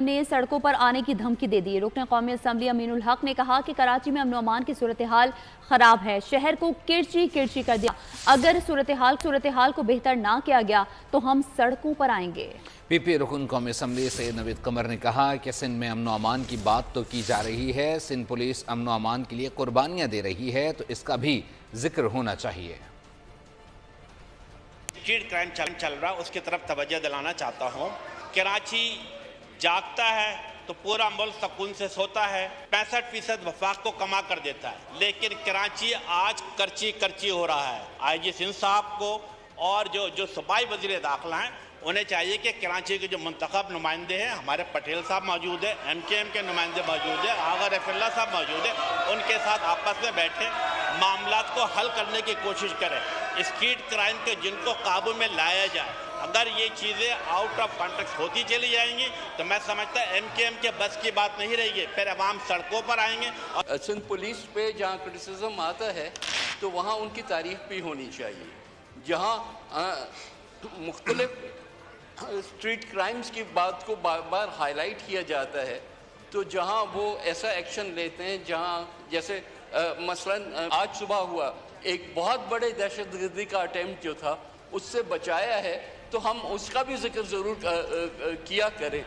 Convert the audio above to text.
نے سڑکوں پر آنے کی دھمکی دے دی۔ رکن قومی اسمبلی امین الحق نے کہا کہ کراچی میں امن و امان کی صورتحال خراب ہے، شہر کو کرچی کرچی کر دیا۔ اگر صورتحال کو بہتر نہ کیا گیا تو ہم سڑکوں پر آئیں گے۔ پی پی رکن قومی اسمبلی سید نوید قمر نے کہا کہ سندھ میں امن و امان کی بات تو کی جا رہی ہے، سندھ پولیس امن و امان کے لیے قربانیاں دے رہی ہے، تو اس کا بھی ذکر ہونا چاہیے۔ اسٹریٹ کرائم چل رہا اس کی طرف توجہ دلانا چاہتا ہوں۔ کراچی جاگتا ہے تو پورا ملک سکون سے سوتا ہے، 65% وفاق کو کما کر دیتا ہے، لیکن کراچی آج کرچی کرچی ہو رہا ہے۔ آئی جی سندھ صاحب کو اور جو صوبائی وزیر داخلہ ہیں انہیں چاہیے کہ کراچی کے جو منتخب نمائندے ہیں، ہمارے پٹیل صاحب موجود ہیں، ایم کے ایم کے نمائندے موجود ہیں، آغا رفیع اللہ صاحب موجود ہیں، ان کے ساتھ آپس میں بیٹھے معاملات کو حل کرنے کی کوشش کریں۔ اسٹریٹ کرائم کے جن کو قابو میں لایا جائے، اگر یہ چیزیں آؤٹ آف کانٹیکسٹ ہوتی چلی جائیں گی تو میں سمجھتا ایم کے ایم کے بس کی بات نہیں رہے گی، پھر عوام سڑکوں پر آئیں گے۔ سندھ پولیس پہ جہاں کرٹیسزم آتا ہے تو وہاں ان کی تعریف بھی ہونی چاہیے۔ جہاں مختلف اسٹریٹ کرائمز کی بات کو بار بار ہائی لائٹ کیا جاتا ہے، تو جہاں وہ ایسا ایکشن لیتے ہیں، جہاں جیسے مثلاً آج صبح ہوا ایک بہت بڑے دہشت گردی کا اٹیمپٹ جو تھا، اس سے بچایا ہے، تو ہم اس کا بھی ذکر ضرور کیا کریں۔